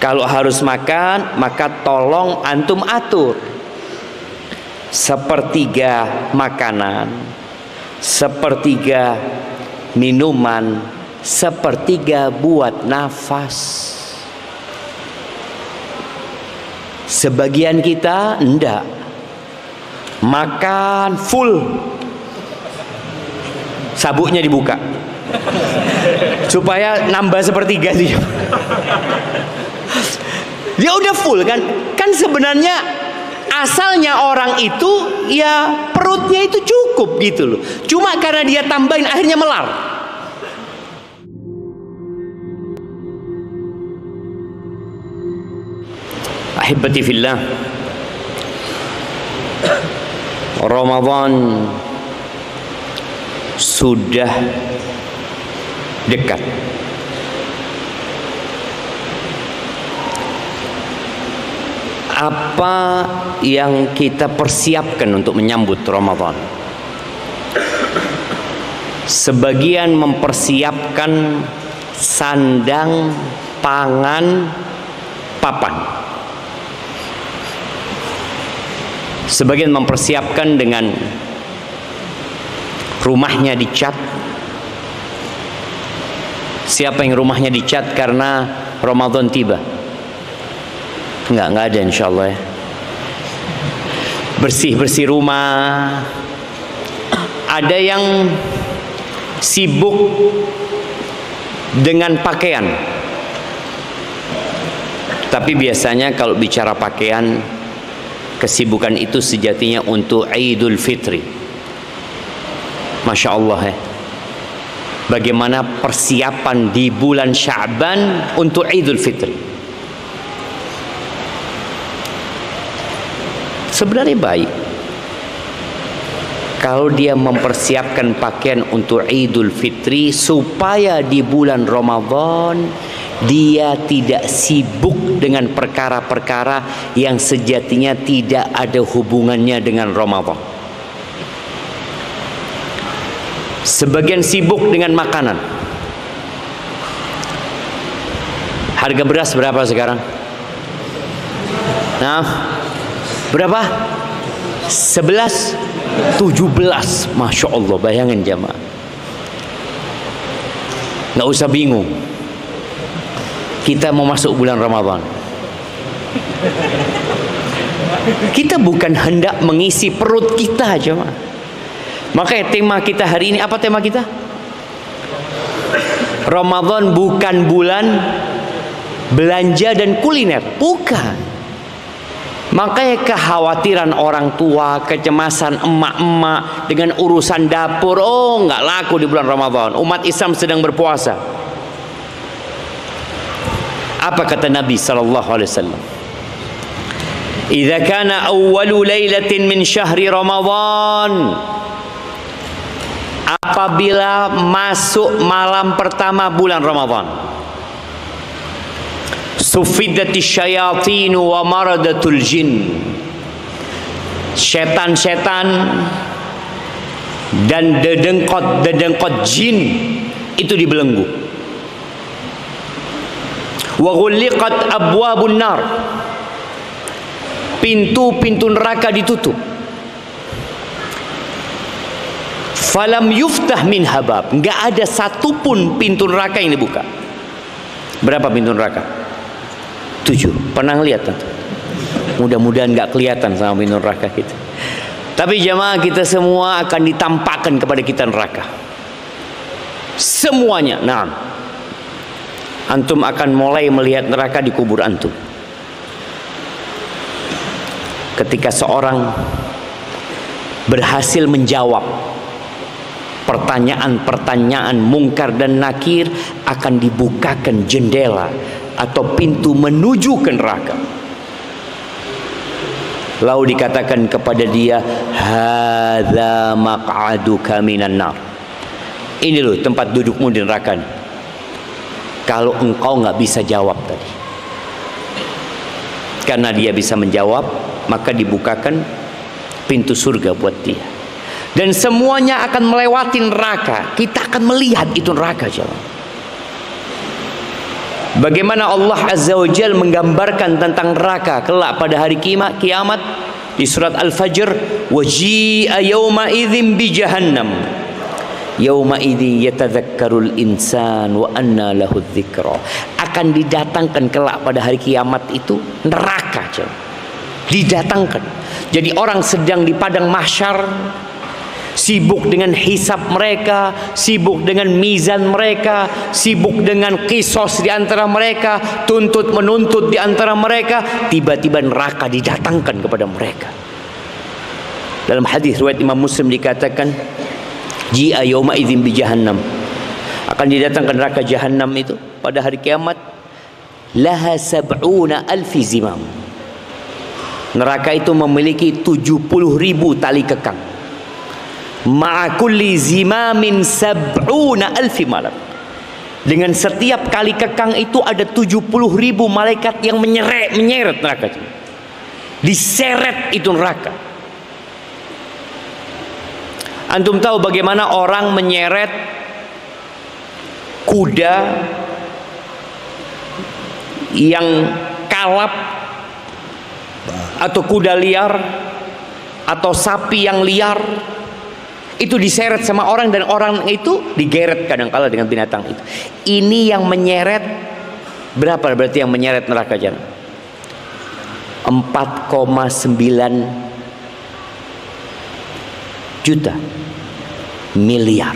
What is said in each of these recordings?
Kalau harus makan, maka tolong antum atur. Sepertiga makanan, sepertiga minuman, sepertiga buat nafas. Sebagian kita enggak, makan full, sabuknya dibuka supaya nambah sepertiga dia. Dia udah full kan? Kan sebenarnya asalnya orang itu ya perutnya itu cukup gitu loh. Cuma karena dia tambahin akhirnya melar. Ahibati fillah, Ramadan sudah dekat. Apa yang kita persiapkan untuk menyambut Ramadan? Sebagian mempersiapkan sandang, pangan, papan. Sebagian mempersiapkan dengan rumahnya dicat. Siapa yang rumahnya dicat karena Ramadan tiba? Enggak ada insyaallah ya. Bersih-bersih rumah. Ada yang sibuk dengan pakaian. Tapi biasanya kalau bicara pakaian, kesibukan itu sejatinya untuk Idul Fitri. Masya Allah ya. Bagaimana persiapan di bulan Sya'ban untuk Idul Fitri. Sebenarnya baik kalau dia mempersiapkan pakaian untuk Idul Fitri supaya di bulan Ramadan dia tidak sibuk dengan perkara-perkara yang sejatinya tidak ada hubungannya dengan Ramadan. Sebagian sibuk dengan makanan. Harga beras berapa sekarang? Nah, berapa? 11, 17. Masya Allah, bayangin jamaah. Nggak usah bingung. Kita mau masuk bulan Ramadan. Kita bukan hendak mengisi perut kita jamaah. Makanya tema kita hari ini, apa tema kita? Ramadan bukan bulan belanja dan kuliner. Bukan. Makanya kekhawatiran orang tua, kecemasan emak-emak dengan urusan dapur, oh nggak laku di bulan Ramadan. Umat Islam sedang berpuasa. Apa kata Nabi sallallahu alaihi wasallam? Idza kana awwalu lailatin min syahri Ramadan, apabila masuk malam pertama bulan Ramadan, sufidati syayatin wa maradatul jin, setan-setan dan dedengkot jin itu dibelenggu. Wa ghulliqat abwabun nar, pintu-pintu neraka ditutup. Falam yuftah min habab, enggak ada satupun pintu neraka yang dibuka. Berapa pintu neraka? 7. Pernah lihat? Mudah-mudahan nggak kelihatan sama pintu neraka kita. Tapi jamaah, kita semua akan ditampakkan kepada kita neraka. Semuanya. Nah, antum akan mulai melihat neraka di kubur antum. Ketika seorang berhasil menjawab pertanyaan-pertanyaan mungkar dan nakir, akan dibukakan jendela atau pintu menuju ke neraka. Lalu dikatakan kepada dia, hadza maq'aduka minan nar. Ini loh tempat dudukmu di neraka. Kalau engkau nggak bisa jawab tadi. Karena dia bisa menjawab, maka dibukakan pintu surga buat dia. Dan semuanya akan melewati neraka. Kita akan melihat itu neraka, jemaah. Bagaimana Allah Azza wa Jalla menggambarkan tentang neraka kelak pada hari kiamat di surat Al-Fajr, waji'a yawma idzin bi jahannam yauma idzin yatadzakkarul insan wa anna lahu dzikra. Akan didatangkan kelak pada hari kiamat itu neraka, didatangkan. Jadi orang sedang di padang mahsyar, sibuk dengan hisab mereka, sibuk dengan mizan mereka, sibuk dengan kisos di antara mereka, tuntut menuntut di antara mereka. Tiba-tiba neraka didatangkan kepada mereka. Dalam hadis riwayat Imam Muslim dikatakan, ji'a yauma idzin bi jahannam, akan didatangkan neraka jahannam itu pada hari kiamat, laha sab'una alfi zimam. Neraka itu memiliki 70.000 tali kekang. Ma'a kulli zimamin sab'una alfi malak. Dengan setiap kali kekang itu ada 70.000 malaikat yang menyeret neraka. Diseret itu neraka. Antum tahu bagaimana orang menyeret kuda yang kalap atau kuda liar atau sapi yang liar, itu diseret sama orang dan orang itu digeret kadang-kala dengan binatang itu. Ini yang menyeret berapa berarti yang menyeret neraka jannah? 4,9 juta miliar.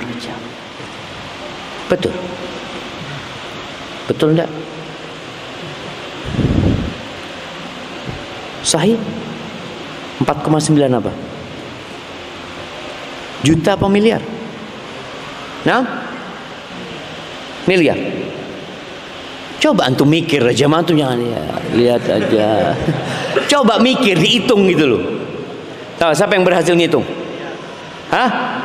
Betul? Betul enggak? Sahih? 4,9 apa? Juta apa miliar? Nah, miliar. Coba antum mikir aja, antum jangan ya, lihat aja. Coba mikir, dihitung gitu loh. Tahu siapa yang berhasil ngitung? Hah?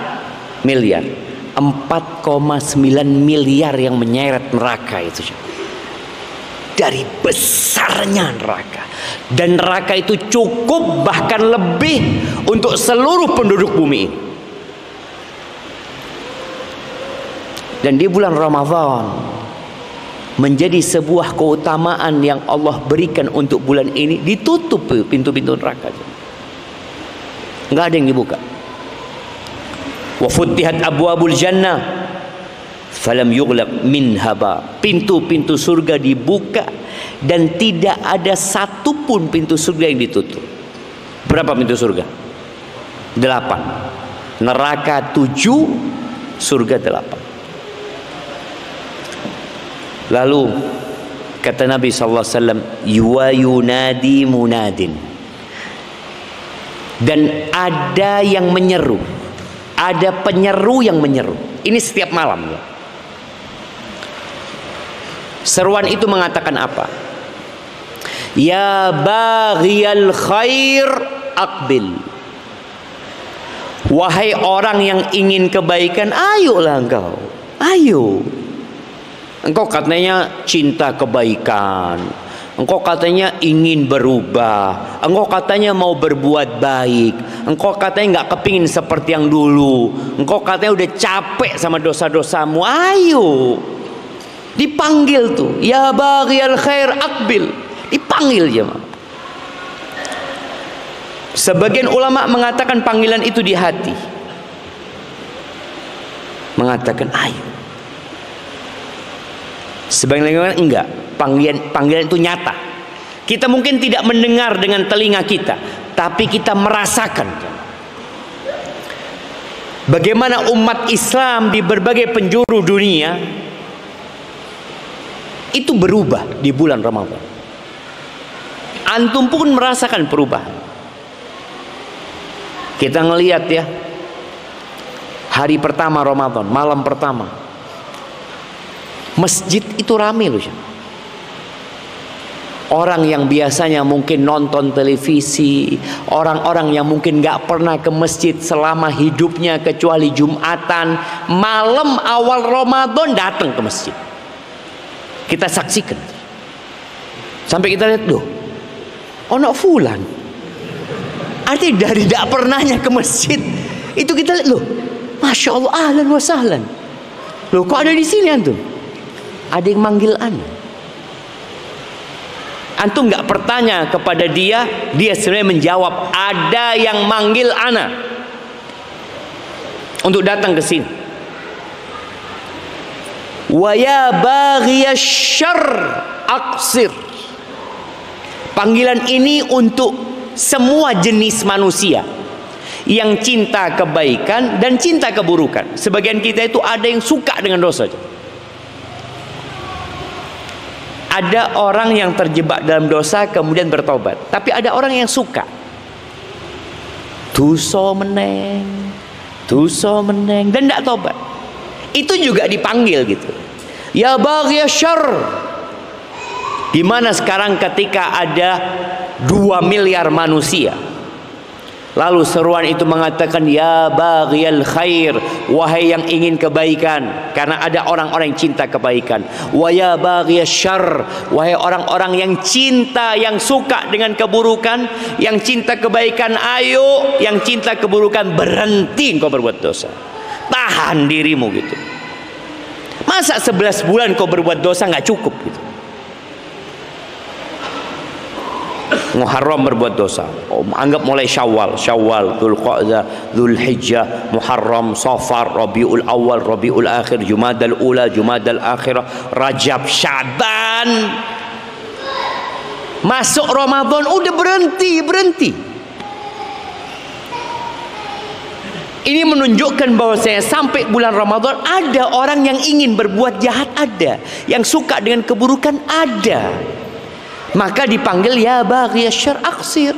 Miliar. 4,9 miliar yang menyeret neraka itu. Dari besarnya neraka. Dan neraka itu cukup bahkan lebih untuk seluruh penduduk bumi ini. Dan di bulan Ramadan menjadi sebuah keutamaan yang Allah berikan untuk bulan ini, ditutup pintu-pintu neraka. Enggak ada yang dibuka. Wa futtihat abwabul jannah falam yughlaq minha ba. Pintu-pintu surga dibuka dan tidak ada satupun pintu surga yang ditutup. Berapa pintu surga? 8. Neraka 7, surga 8. Lalu kata Nabi SAW, yunadi munadin, dan ada yang menyeru, ada penyeru yang menyeru. Ini setiap malam ya. Seruan itu mengatakan apa? Ya baghiyal khair aqbil. Wahai orang yang ingin kebaikan, ayolah engkau. Ayo. Engkau katanya cinta kebaikan, engkau katanya ingin berubah, engkau katanya mau berbuat baik, engkau katanya nggak kepingin seperti yang dulu, engkau katanya udah capek sama dosa-dosamu. Ayo, dipanggil tuh, ya baghiyal khair aqbil, dipanggil jemaah. Sebagian ulama mengatakan panggilan itu di hati, mengatakan ayo. Sebagian lingkungan enggak, panggilan itu nyata. Kita mungkin tidak mendengar dengan telinga kita, tapi kita merasakan bagaimana umat Islam di berbagai penjuru dunia itu berubah di bulan Ramadan. Antum pun merasakan perubahan. Kita ngelihat ya, hari pertama Ramadan, malam pertama, masjid itu ramai loh. Orang yang biasanya mungkin nonton televisi, orang-orang yang mungkin gak pernah ke masjid selama hidupnya kecuali Jumatan, malam awal Ramadan datang ke masjid. Kita saksikan. Sampai kita lihat, loh, ono fulan. Artinya dari gak pernahnya ke masjid, itu kita lihat, loh, Masya Allah, ahlan wa sahlan. Loh, kok ada di sini antum? Ada yang manggil anda. Antum nggak bertanya kepada dia, dia sebenarnya menjawab, ada yang manggil ana untuk datang ke sini. Wa ya baghiyash syarr aqsir. Panggilan ini untuk semua jenis manusia yang cinta kebaikan dan cinta keburukan. Sebagian kita itu ada yang suka dengan dosa. Ada orang yang terjebak dalam dosa kemudian bertobat, tapi ada orang yang suka dosa meneng dan tidak tobat. Itu juga dipanggil gitu. Ya baghiyash syarr. Gimana sekarang ketika ada 2 miliar manusia, lalu seruan itu mengatakan ya baghiyal khair, wahai yang ingin kebaikan, karena ada orang-orang yang cinta kebaikan. Wa ya baghiyash syarr, wahai orang-orang yang cinta, yang suka dengan keburukan, yang cinta kebaikan, ayo, yang cinta keburukan, berhenti engkau berbuat dosa. Tahan dirimu gitu. Masa 11 bulan kau berbuat dosa nggak cukup gitu? Muharram berbuat dosa, anggap mulai Syawal, Dzulqa'dah, Dzulhijjah, Muharram, Safar, Rabiul Awal, Rabiul Akhir, Jumadal Ula, Jumadal Akhirah, Rajab, Sya'ban. Masuk Ramadan udah berhenti. Ini menunjukkan bahwasanya sampai bulan Ramadan ada orang yang ingin berbuat jahat, ada yang suka dengan keburukan, ada. Maka dipanggil ya baghiyash syarr aqsir,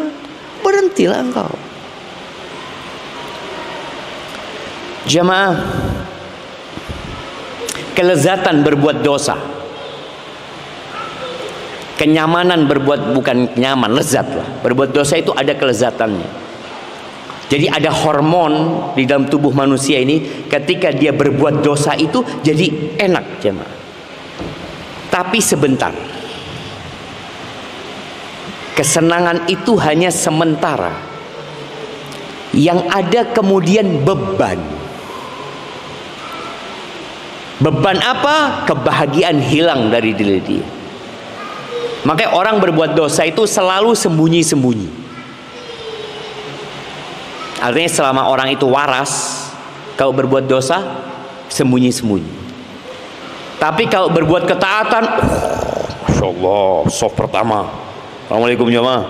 berhentilah engkau. Jamaah, kelezatan berbuat dosa, kenyamanan berbuat, bukan nyaman, lezat lah. Berbuat dosa itu ada kelezatannya. Jadi ada hormon di dalam tubuh manusia ini, ketika dia berbuat dosa itu jadi enak, jemaah. Tapi sebentar. Kesenangan itu hanya sementara. Yang ada kemudian beban. Beban apa? Kebahagiaan hilang dari diri dia. Makanya orang berbuat dosa itu selalu sembunyi-sembunyi. Artinya selama orang itu waras, kalau berbuat dosa sembunyi-sembunyi. Tapi kalau berbuat ketaatan, Masya Allah, soft pertama. Assalamualaikum jamaah.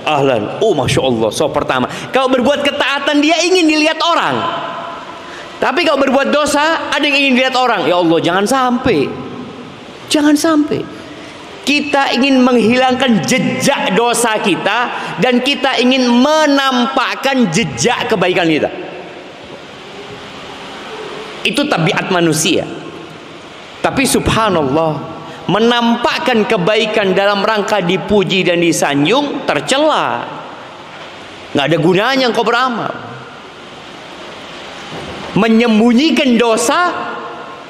Ahlan. Oh Masya Allah, soft pertama. Kalau berbuat ketaatan dia ingin dilihat orang. Tapi kalau berbuat dosa ada yang ingin dilihat orang. Ya Allah, jangan sampai. Kita ingin menghilangkan jejak dosa kita, dan kita ingin menampakkan jejak kebaikan kita. Itu tabiat manusia. Tapi subhanallah, menampakkan kebaikan dalam rangka dipuji dan disanjung tercela. Nggak ada gunanya engkau beramal. Menyembunyikan dosa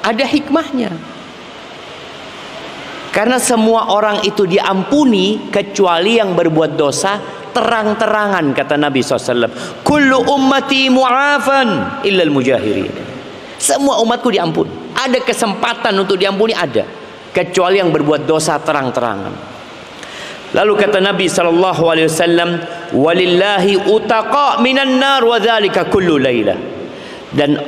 ada hikmahnya. Karena semua orang itu diampuni kecuali yang berbuat dosa terang-terangan, kata Nabi SAW. Kullu ummati mu'afan illal mujahirin. Semua umatku diampuni. Ada kesempatan untuk diampuni, ada, kecuali yang berbuat dosa terang-terangan. Lalu kata Nabi SAW, walillahi utaqa minan nar wa dzalika kullu lailah. Dan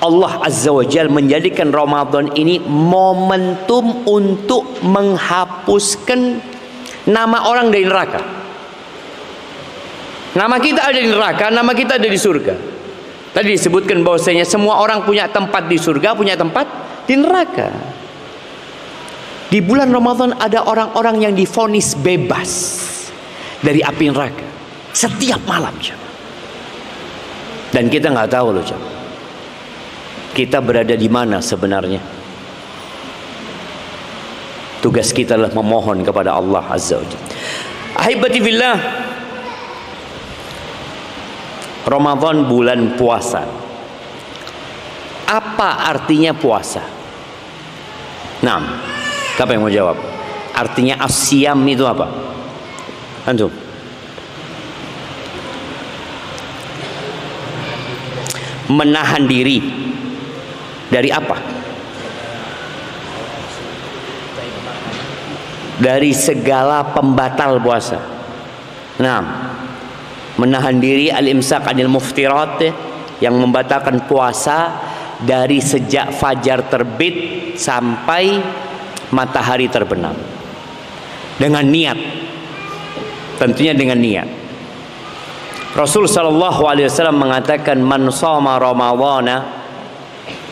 Allah Azza wa Jalla menjadikan Ramadan ini momentum untuk menghapuskan nama orang dari neraka. Nama kita ada di neraka, nama kita ada di surga. Tadi disebutkan bahwasanya semua orang punya tempat di surga, punya tempat di neraka. Di bulan Ramadan ada orang-orang yang divonis bebas dari api neraka setiap malam, dan kita nggak tahu loh, kita berada di mana sebenarnya. Tugas kita adalah memohon kepada Allah Azza wa Jalla. Ahibati fillah, Ramadan bulan puasa. Apa artinya puasa? Nah, siapa yang mau jawab? Artinya asyam itu apa? Antum? Menahan diri dari apa? dari segala pembatal puasa. Nah, menahan diri, al-imsak anil muftirat, yang membatalkan puasa dari sejak fajar terbit sampai matahari terbenam, dengan niat, tentunya dengan niat. Rasul sallallahu alaihi wasallam mengatakan, man shoma ramadhana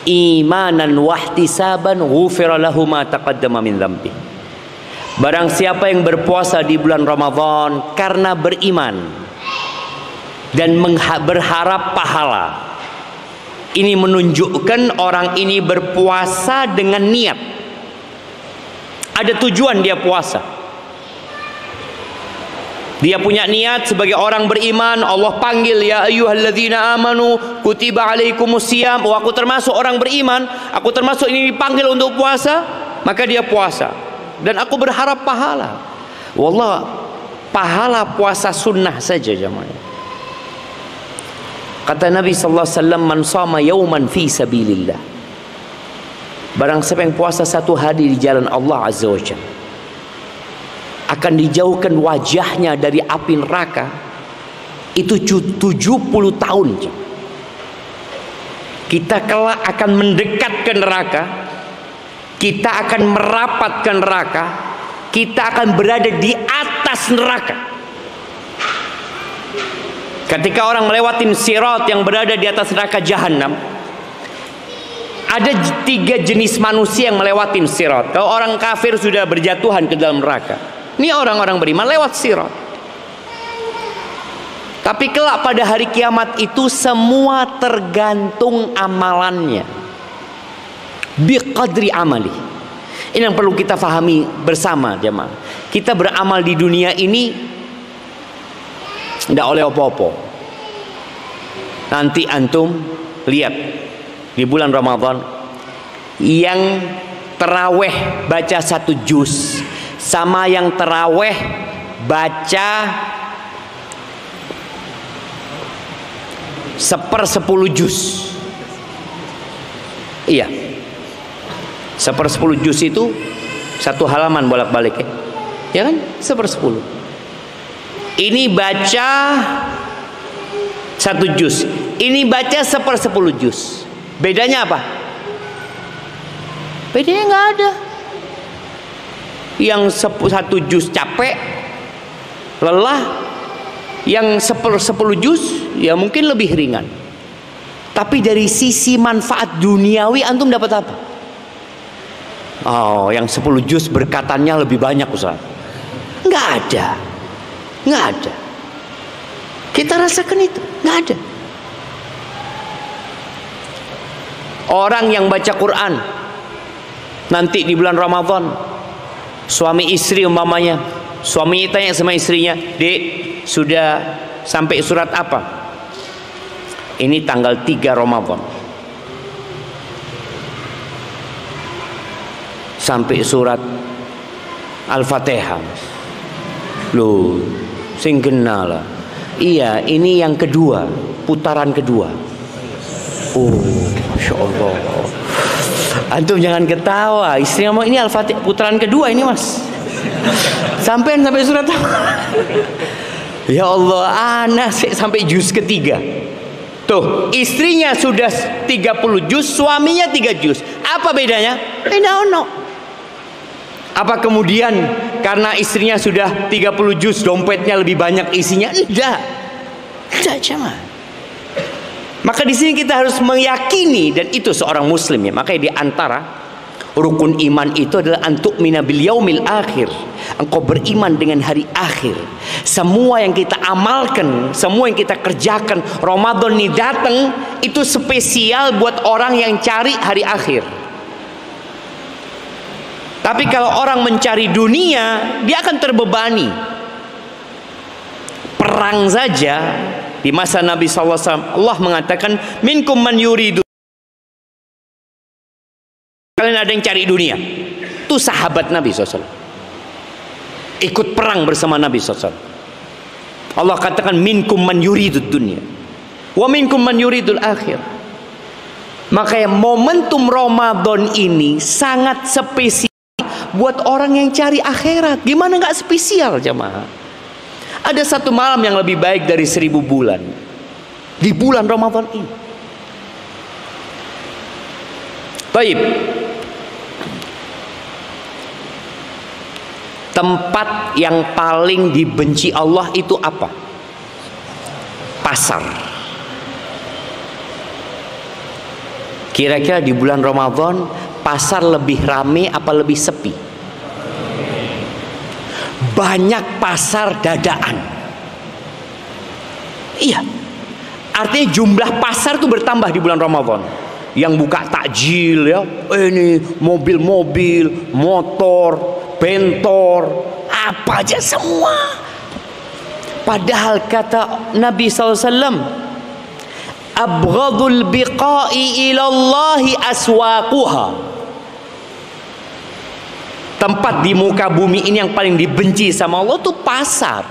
imanan wahtisaban ghufira lahu ma taqaddama min dzambi. Barang siapa yang berpuasa di bulan Ramadan karena beriman dan berharap pahala, ini menunjukkan orang ini berpuasa dengan niat, ada tujuan dia puasa. Dia punya niat sebagai orang beriman. Allah panggil, ya ayyuhalladzina amanu kutiba alaikumusiyam. Oh, aku termasuk orang beriman, aku termasuk ini dipanggil untuk puasa, maka dia puasa. Dan aku berharap pahala. Wallah, pahala puasa sunnah saja jemaah. Kata Nabi sallallahu alaihi wasallam, man shama yauman fi sabilillah. Barang siapa yang puasa satu hari di jalan Allah azza wajalla, akan dijauhkan wajahnya dari api neraka itu 70 tahun. Kita kelak akan mendekat ke neraka, kita akan merapat ke neraka, kita akan berada di atas neraka. Ketika orang melewatin sirat yang berada di atas neraka jahanam, ada 3 jenis manusia yang melewatin sirat. Kalau orang kafir sudah berjatuhan ke dalam neraka, ini orang-orang beriman lewat sirat. Tapi kelak pada hari kiamat itu semua tergantung amalannya, biqadri amali. Ini yang perlu kita fahami bersama jemaah. Kita beramal di dunia ini tidak oleh apa-apa. Nanti antum lihat di bulan Ramadan, yang terawih baca 1 juz sama yang terawih baca 1/10 juz. Iya, 1/10 juz itu 1 halaman bolak-balik ya, ya kan? 1/10. Ini baca 1 juz, ini baca 1/10 juz. Bedanya apa? Bedanya nggak ada. Yang 1 juz capek, lelah. Yang 1/10 juz ya mungkin lebih ringan. Tapi dari sisi manfaat duniawi antum dapat apa? Oh, yang 10 juz berkatannya lebih banyak Ustaz. Nggak ada. Nggak ada. Kita rasakan itu, nggak ada. Orang yang baca Quran nanti di bulan Ramadan, suami istri umpamanya, suaminya tanya sama istrinya, "Dek, sudah sampai surat apa?" Ini tanggal 3 Ramadan. Sampai surat Al-Fatihah. Loh, sing lah. Iya, ini yang kedua, putaran kedua. Oh, Masya Allah. Antum jangan ketawa. Istri ngomong ini Al-Fatihah putaran kedua ini mas. Sampai surat apa? Ya Allah, anak sampai juz ketiga. Tuh, istrinya sudah 30 juz, suaminya 3 juz. Apa bedanya? Beda ono. Apa kemudian karena istrinya sudah 30 juz dompetnya lebih banyak isinya? Enggak. Enggak cuma. Maka di sini kita harus meyakini, dan itu seorang muslim ya. Makanya di antara rukun iman itu adalah antu'mina bil yaumil akhir. Engkau beriman dengan hari akhir. Semua yang kita amalkan, semua yang kita kerjakan, Ramadan ini datang itu spesial buat orang yang cari hari akhir. Tapi kalau orang mencari dunia, dia akan terbebani. Perang saja di masa Nabi SAW, Allah mengatakan, minkum man yuridu. Kalian ada yang cari dunia. Itu sahabat Nabi SAW. Ikut perang bersama Nabi SAW. Allah katakan, minkum man yuridu dunia. Wa minkum man yuridul akhir. Makanya momentum Ramadan ini sangat spesial buat orang yang cari akhirat. Gimana nggak spesial jemaah? Ada satu malam yang lebih baik dari 1000 bulan di bulan Ramadan ini. Baik. Tempat yang paling dibenci Allah itu apa? Pasar. Kira-kira di bulan Ramadan pasar lebih rame apa lebih sepi? Banyak pasar dadaan. Iya. Artinya jumlah pasar itu bertambah di bulan Ramadan. Yang buka takjil ya, ini mobil-mobil, motor, bentor, apa aja semua. Padahal kata Nabi SAW, abghadul biqa'i ilallahi aswaquha. Tempat di muka bumi ini yang paling dibenci sama Allah itu pasar.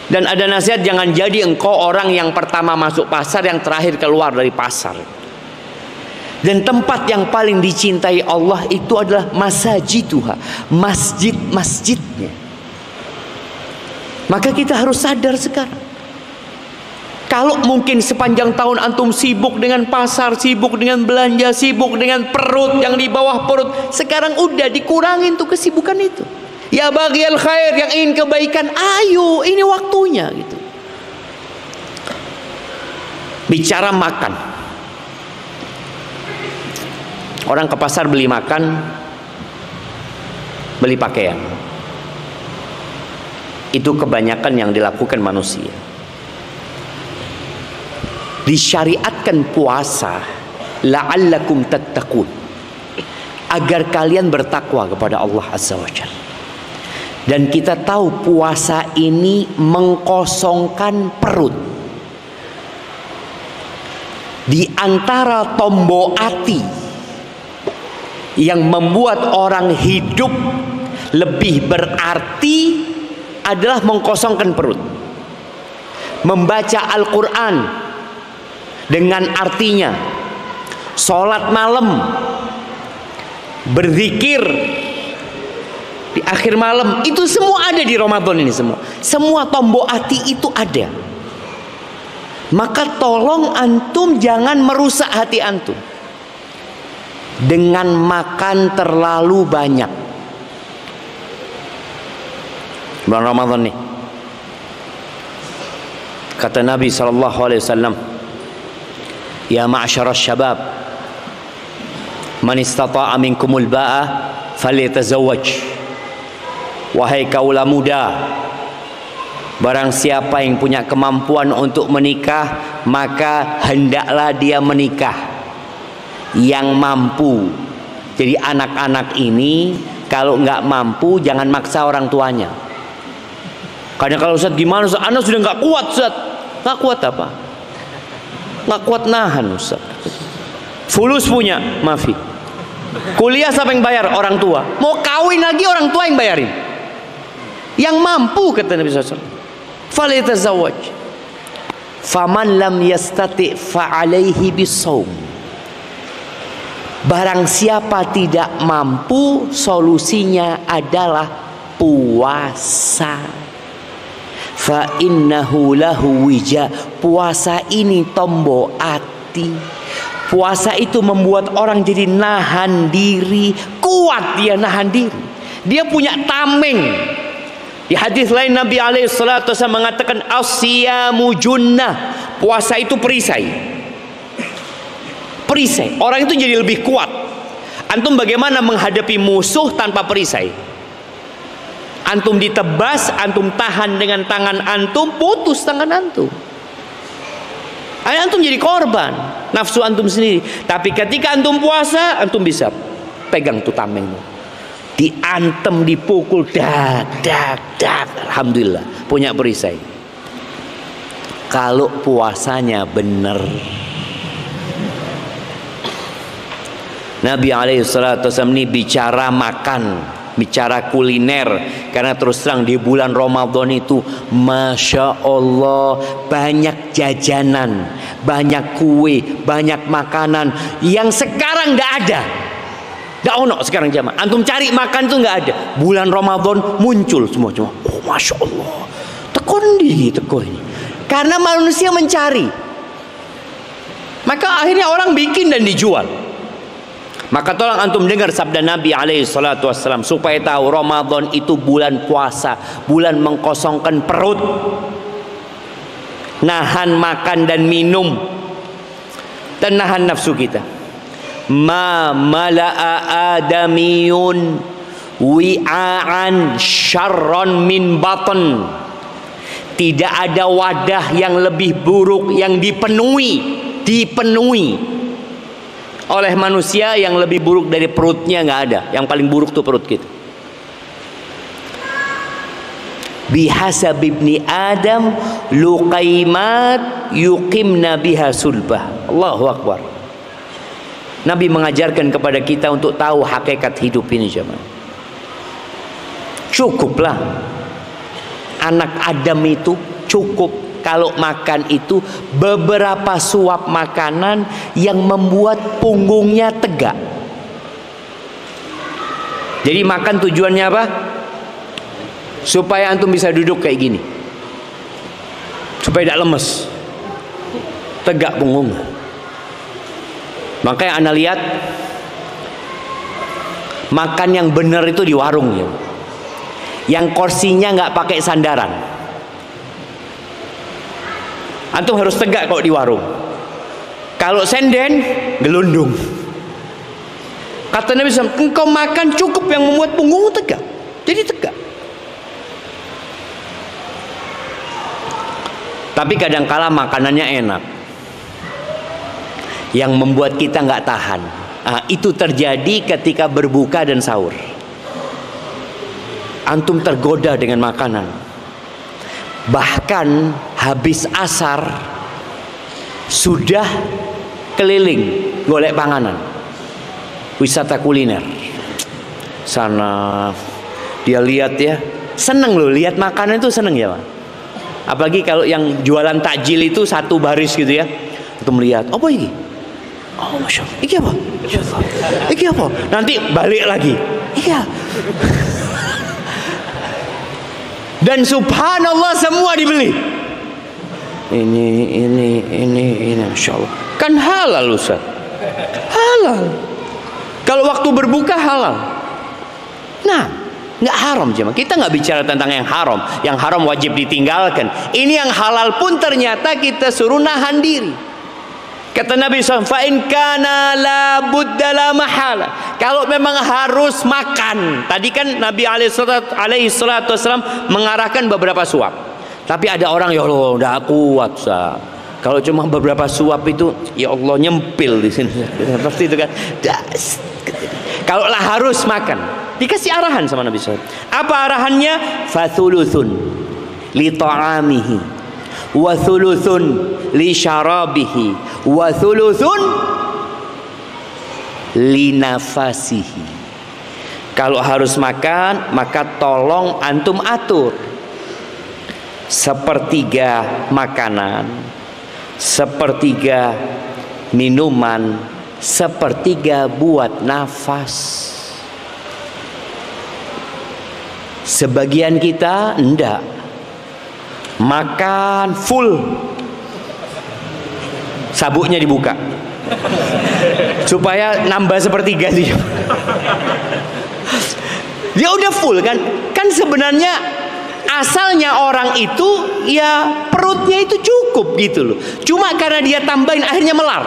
Dan ada nasihat, jangan jadi engkau orang yang pertama masuk pasar, yang terakhir keluar dari pasar. Dan tempat yang paling dicintai Allah itu adalah masajiduha, masjid-masjidnya. Maka kita harus sadar sekarang. Kalau mungkin sepanjang tahun antum sibuk dengan pasar, sibuk dengan belanja, sibuk dengan perut yang di bawah perut, sekarang udah dikurangin tuh kesibukan itu. Ya baghiyal khair, yang ingin kebaikan, ayo ini waktunya gitu. Bicara makan. Orang ke pasar beli makan, beli pakaian. Itu kebanyakan yang dilakukan manusia. Disyariatkan puasa la'allakum tattaqun, agar kalian bertakwa kepada Allah Azza wa Jalla. Dan kita tahu puasa ini mengkosongkan perut. Di antara tombol hati yang membuat orang hidup lebih berarti adalah mengkosongkan perut. Membaca Al-Quran dengan artinya, sholat malam, berzikir di akhir malam, itu semua ada di Ramadan ini semua. Semua tombol hati itu ada. Maka tolong antum jangan merusak hati antum dengan makan terlalu banyak. Bulan Ramadan nih, kata Nabi SAW, ya ma'asyarasy syabab, man istata'a minkumul ba'a falyatazawwaj. Wahai kaula muda, barang siapa yang punya kemampuan untuk menikah, maka hendaklah dia menikah. Yang mampu. Jadi anak-anak ini kalau nggak mampu jangan maksa orang tuanya. Karena kalau Ustaz gimana Ustaz? Anak sudah nggak kuat Ustaz. Nggak kuat apa? Nggak kuat nahan Ustaz. Fulus punya, maafi. Kuliah siapa yang bayar? Orang tua. Mau kawin lagi orang tua yang bayarin. Yang mampu, kata Nabi SAW, falyatazawwaj. Faman lam yastati' fa'alaihi bisawm. Barang siapa tidak mampu, solusinya adalah puasa. Fa innahu lahu wija. Puasa ini tombol hati. Puasa itu membuat orang jadi nahan diri. Kuat dia nahan diri. Dia punya tameng. Di hadis lain Nabi SAW mengatakan asyamu junnah. Puasa itu perisai. Perisai. Orang itu jadi lebih kuat. Antum bagaimana menghadapi musuh tanpa perisai? Antum ditebas, antum tahan dengan tangan antum, putus tangan antum. Antum jadi korban nafsu antum sendiri. Tapi ketika antum puasa, antum bisa pegang tuh tamengmu. Diantem, dipukul, dak. Alhamdulillah punya perisai. Kalau puasanya benar. Nabi SAW ini bicara makan, bicara kuliner. Karena terus terang di bulan Ramadan itu Masya Allah banyak jajanan, banyak kue, banyak makanan yang sekarang tidak ada. Nggak ono sekarang jamaah. Antum cari makan tuh nggak ada. Bulan Ramadan muncul semua. Oh masya Allah. Tekun ini. Karena manusia mencari. Maka akhirnya orang bikin dan dijual. Maka tolong antum dengar sabda Nabi alaihi salatu wassalam supaya tahu Ramadan itu bulan puasa, bulan mengkosongkan perut, nahan makan dan minum, dan nahan nafsu kita. Ma mala'a adamiyun wi'aan syarron min batan. Tidak ada wadah yang lebih buruk yang dipenuhi oleh manusia yang lebih buruk dari perutnya, nggak ada. Yang paling buruk tuh perut kita. Bihasab ibni Adam luqaimat yuqimna biha sulbah. Allahu Akbar. Nabi mengajarkan kepada kita untuk tahu hakikat hidup ini jemaah. Cukuplah anak Adam itu cukup kalau makan itu beberapa suap makanan yang membuat punggungnya tegak. Jadi makan tujuannya apa? Supaya antum bisa duduk kayak gini, supaya tidak lemes, tegak punggung. Makanya anda lihat makan yang benar itu di warung ya, yang kursinya nggak pakai sandaran. Antum harus tegak kalau di warung. Kalau senden gelundung. Kata Nabi SAW, engkau makan cukup yang membuat punggungmu tegak. Jadi tegak. Tapi kadangkala makanannya enak, yang membuat kita nggak tahan. Itu terjadi ketika berbuka dan sahur. Antum tergoda dengan makanan. Bahkan habis asar sudah keliling golek panganan, wisata kuliner. Sana dia lihat ya, seneng loh lihat makanan itu, seneng ya Pak. Apalagi kalau yang jualan takjil itu satu baris gitu ya, itu melihat apa ini? Oh masya Allah, iki apa? Iki apa? Nanti balik lagi, iya. Dan subhanallah semua dibeli. Ini masya Allah. Kan halal Ustaz. Halal. Kalau waktu berbuka halal. Nah, nggak haram jemaah. Kita nggak bicara tentang yang haram. Yang haram wajib ditinggalkan. Ini yang halal pun ternyata kita suruh nahan diri. Kata Nabi SAW, fa'in kana la budda la mahala. Kalau memang harus makan. Tadi kan Nabi alaihi salatu wasallam mengarahkan beberapa suap. Tapi ada orang, ya Allah, udah kuat sah. Kalau cuma beberapa suap itu, ya Allah nyempil di sini. Pasti itu kan. Kalau lah harus makan, dikasih arahan sama Nabi SAW. Apa arahannya? Fathuluthun li ta'amihi, wa thuluthun li syarabihi, wa thuluthun li nafasihi. Kalau harus makan, maka tolong antum atur. Sepertiga makanan, sepertiga minuman, sepertiga buat nafas. Sebagian kita enggak, makan full, sabuknya dibuka supaya nambah sepertiga sih. Dia udah full kan? Kan sebenarnya asalnya orang itu ya perutnya itu cukup gitu loh. Cuma karena dia tambahin akhirnya melar.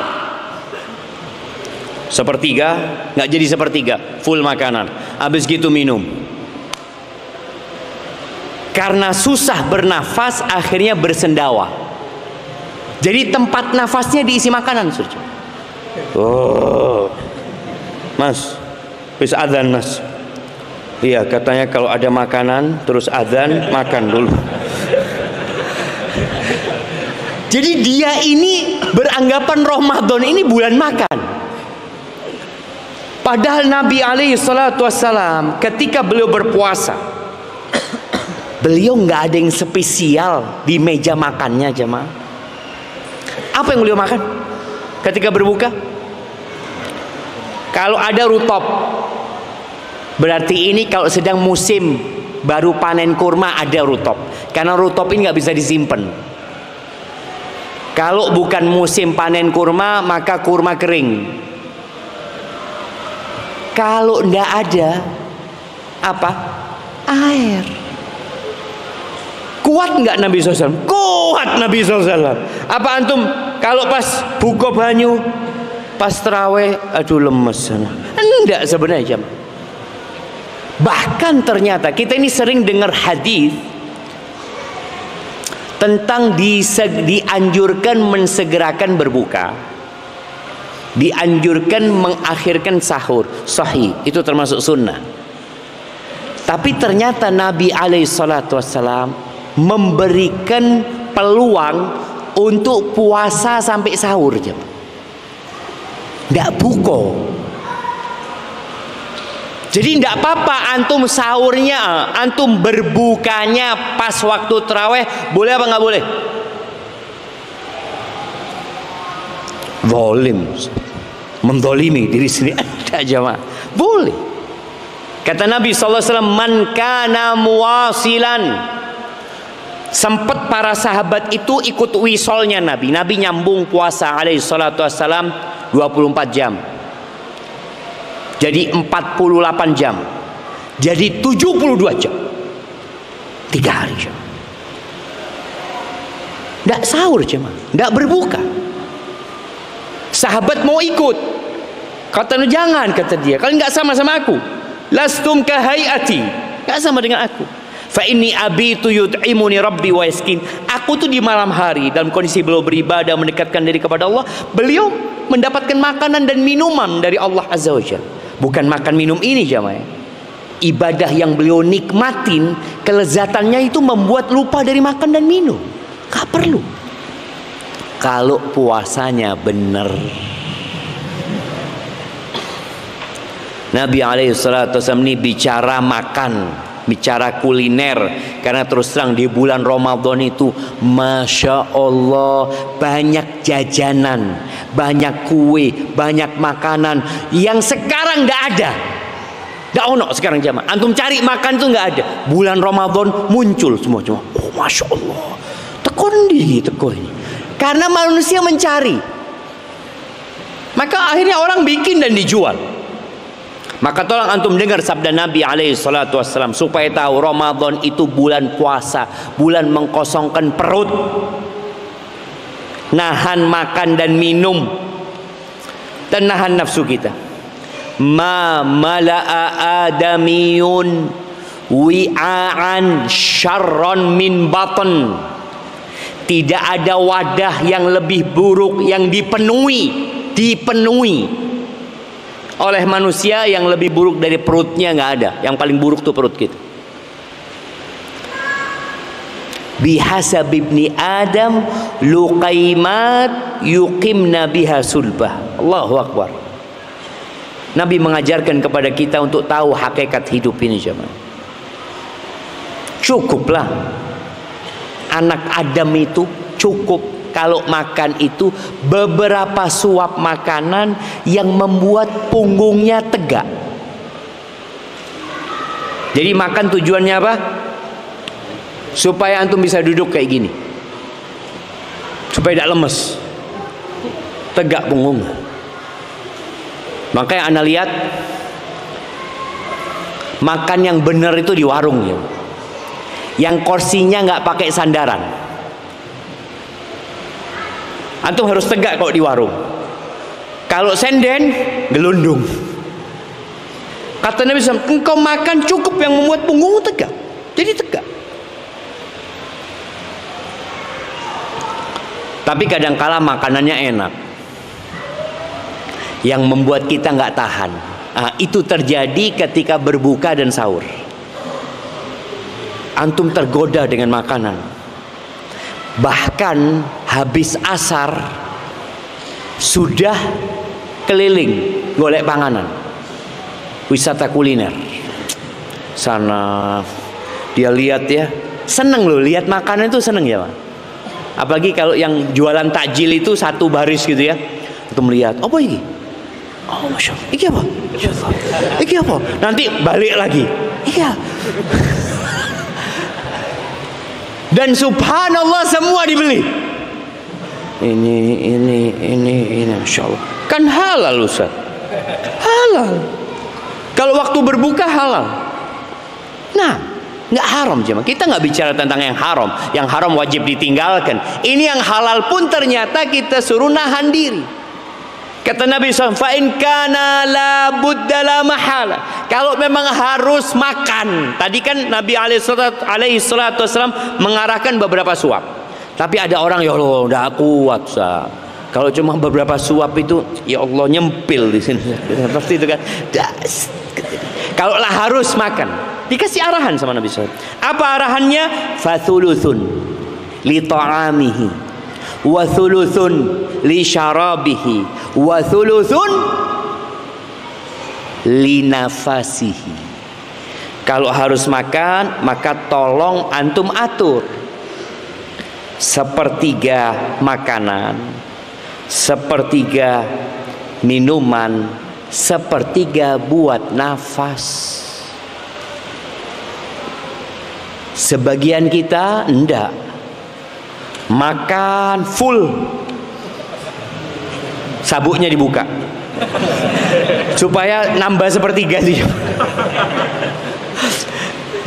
Sepertiga nggak jadi sepertiga, full makanan. Habis gitu minum. Karena susah bernafas akhirnya bersendawa. Jadi tempat nafasnya diisi makanan saja. Oh, Mas, wis adzan Mas. Iya, katanya kalau ada makanan terus adzan, makan dulu. Jadi dia ini beranggapan Ramadan ini bulan makan. Padahal Nabi alaihi salatu wassalam ketika beliau berpuasa, beliau nggak ada yang spesial di meja makannya jemaah. Apa yang beliau makan ketika berbuka? Kalau ada rutop, Berarti ini kalau sedang musim baru panen kurma ada rutop. Karena rutop ini nggak bisa disimpan. Kalau bukan musim panen kurma, maka kurma kering. Kalau ndak ada apa? Air. Kuat nggak Nabi SAW? Kuat Nabi SAW. Apa antum kalau pas buka banyu, pas terawih, aduh lemes sana? Enggak sebenarnya. Bahkan ternyata kita ini sering dengar hadis tentang dianjurkan mensegerakan berbuka, dianjurkan mengakhirkan sahur. Sahih, itu termasuk sunnah. Tapi ternyata Nabi SAW memberikan peluang untuk puasa sampai sahur, tidak buka. Jadi tidak apa-apa antum sahurnya, antum berbukanya pas waktu terawih, boleh apa nggak boleh? Zalim, mendolimi diri sendiri. Ada jamaah, boleh. Kata Nabi SAW, man kana muwasilan. Sempat para sahabat itu ikut wisolnya Nabi. Nabi nyambung puasa alaihi salatu wassalam 24 jam. Jadi 48 jam. Jadi 72 jam. 3 hari jam. Tidak sahur jemaah, tidak berbuka. Sahabat mau ikut. Kata jangan, kata dia. Kalian nggak sama aku. Lastum kahayati. Nggak sama dengan aku. Fa inni abitu yut'imuni rabbi wa yaskin. Aku tuh di malam hari dalam kondisi beliau beribadah mendekatkan diri kepada Allah, beliau mendapatkan makanan dan minuman dari Allah Azza wa Jalla. Bukan makan minum ini jamaah. Ibadah yang beliau nikmatin, kelezatannya itu membuat lupa dari makan dan minum. Gak perlu. Kalau puasanya benar. Nabi SAW ini bicara makan, bicara kuliner. Karena terus terang di bulan Ramadan itu Masya Allah banyak jajanan, banyak kue, banyak makanan yang sekarang tidak ada. Tidak ono sekarang jamaah. Antum cari makan itu nggak ada. Bulan Ramadan muncul semua cuma. Oh Masya Allah. Tekon ini. Karena manusia mencari. Maka akhirnya orang bikin dan dijual. Maka tolong antum dengar sabda Nabi SAW supaya tahu Ramadan itu bulan puasa, bulan mengkosongkan perut, nahan makan dan minum, dan nahan nafsu kita. Ma mala'a adamiyun wi'aan syarron min batan. Tidak ada wadah yang lebih buruk yang dipenuhi oleh manusia yang lebih buruk dari perutnya, nggak ada. Yang paling buruk tuh perut kita. Bihasab ibni Adam luqaimat yuqimna biha sulbah. Allahu Akbar. Nabi mengajarkan kepada kita untuk tahu hakikat hidup ini jemaah. Cukuplah anak Adam itu cukup kalau makan itu beberapa suap makanan yang membuat punggungnya tegak. Jadi makan tujuannya apa? Supaya antum bisa duduk kayak gini, supaya tidak lemes, tegak punggung. Makanya anda lihat makan yang benar itu di warung ya, yang kursinya nggak pakai sandaran. Antum harus tegak kalau di warung. Kalau senden, gelundung. Kata Nabi SAW, engkau makan cukup yang membuat punggungmu tegak. Jadi tegak. Tapi kadangkala makanannya enak, yang membuat kita nggak tahan. Itu terjadi ketika berbuka dan sahur. Antum tergoda dengan makanan. Bahkan habis asar sudah keliling golek panganan, wisata kuliner sana. Dia lihat ya, seneng loh lihat makanan itu, seneng ya Pak. Apalagi kalau yang jualan takjil itu satu baris gitu ya, untuk melihat apa ini, Oh, Masya Allah. Iki apa? Iki apa? Nanti balik lagi. Iya. Dan subhanallah semua dibeli. Ini, Masya Allah. Kan halal Ustaz. Halal. Kalau waktu berbuka halal. Nah, nggak haram jemaah. Kita nggak bicara tentang yang haram. Yang haram wajib ditinggalkan. Ini yang halal pun ternyata kita suruh nahan diri. Kata Nabi SAW, fa'in kana la budda la mahala. Kalau memang harus makan. Tadi kan Nabi SAW mengarahkan beberapa suap. Tapi ada orang, ya Allah, udah kuat sah. Kalau cuma beberapa suap itu, ya Allah, nyempil di sini. Seperti itu kan. Kalau lah harus makan, dikasih arahan sama Nabi SAW. Apa arahannya? Fathuluthun li ta'amihi, wa thuluthun li syarabihi, wa thuluthun li nafasihi. Kalau harus makan, maka tolong antum atur. Sepertiga makanan, sepertiga minuman, sepertiga buat nafas. Sebagian kita enggak, makan full, sabuknya dibuka supaya nambah sepertiga sih.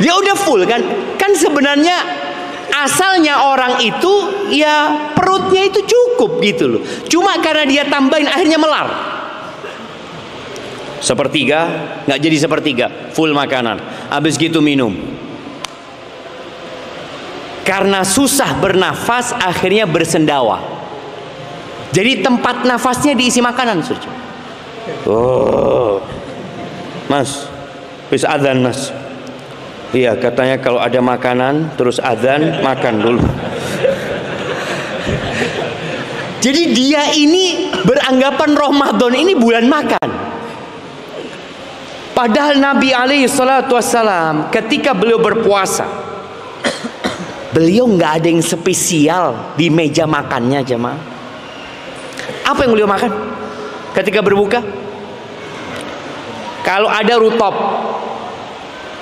Dia udah full kan sebenarnya asalnya orang itu ya perutnya itu cukup gitu loh. Cuma karena dia tambahin akhirnya melar. Sepertiga nggak jadi sepertiga, full makanan. Habis gitu minum. Karena susah bernafas akhirnya bersendawa. Jadi tempat nafasnya diisi makanan saja. Oh, Mas, bis adzan Mas. Iya, katanya kalau ada makanan terus adzan, makan dulu. Jadi dia ini beranggapan Ramadan ini bulan makan. Padahal Nabi alaihi salatu wassalam ketika beliau berpuasa, beliau nggak ada yang spesial di meja makannya jemaah. Apa yang beliau makan ketika berbuka? Kalau ada rutop,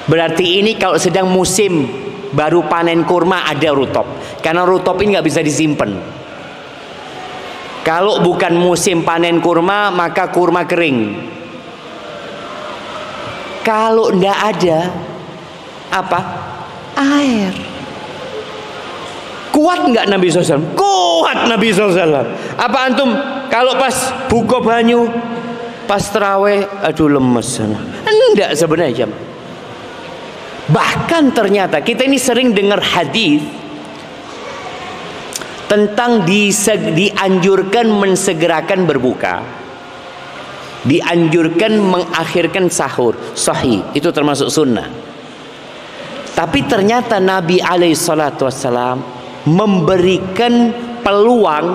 berarti ini kalau sedang musim baru panen kurma ada rutop. Karena rutop ini nggak bisa disimpan. Kalau bukan musim panen kurma, maka kurma kering. Kalau nggak ada apa? Air. Kuat nggak Nabi SAW? Kuat Nabi SAW. Apa antum kalau pas buka banyu, pas terawih, aduh lemes sana? Enggak sebenarnya jam. Bahkan ternyata kita ini sering dengar hadis tentang dianjurkan mensegerakan berbuka, dianjurkan mengakhirkan sahur. Sahih, itu termasuk sunnah. Tapi ternyata Nabi alaihissalam memberikan peluang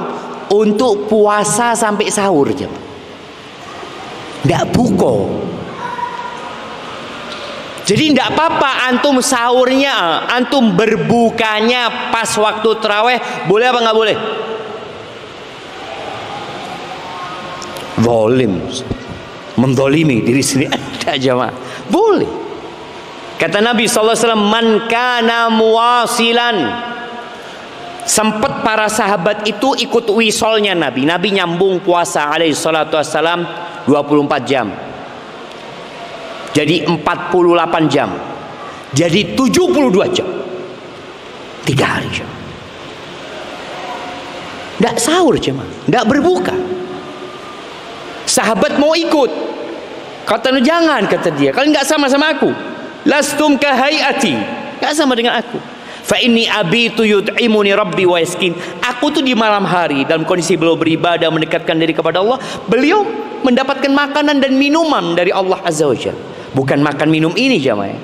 untuk puasa sampai sahur jam. Nggak buka. Jadi tidak apa-apa antum sahurnya, antum berbukanya pas waktu terawih, boleh apa nggak boleh? Zalim, mendolimi diri sendiri ada jemaah. Boleh. Kata Nabi SAW, man kana muwasilan. Sempat para sahabat itu ikut wisolnya Nabi. Nabi nyambung puasa alaihi salatu wassalam 24 jam. Jadi 48 jam. Jadi 72 jam. 3 hari jam. Tidak sahur jemaah, tidak berbuka. Sahabat mau ikut. Kata jangan, kata dia. Kalian nggak sama-sama aku. Lastum kahayati. Nggak sama dengan aku. Fa inni abitu yut'imuni rabbi wa yaskin. Aku tuh di malam hari dalam kondisi beliau beribadah mendekatkan diri kepada Allah, beliau mendapatkan makanan dan minuman dari Allah Azza wa Jalla. Bukan makan minum ini jamaah.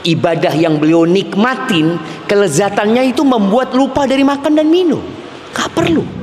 Ibadah yang beliau nikmatin, kelezatannya itu membuat lupa dari makan dan minum. Gak perlu.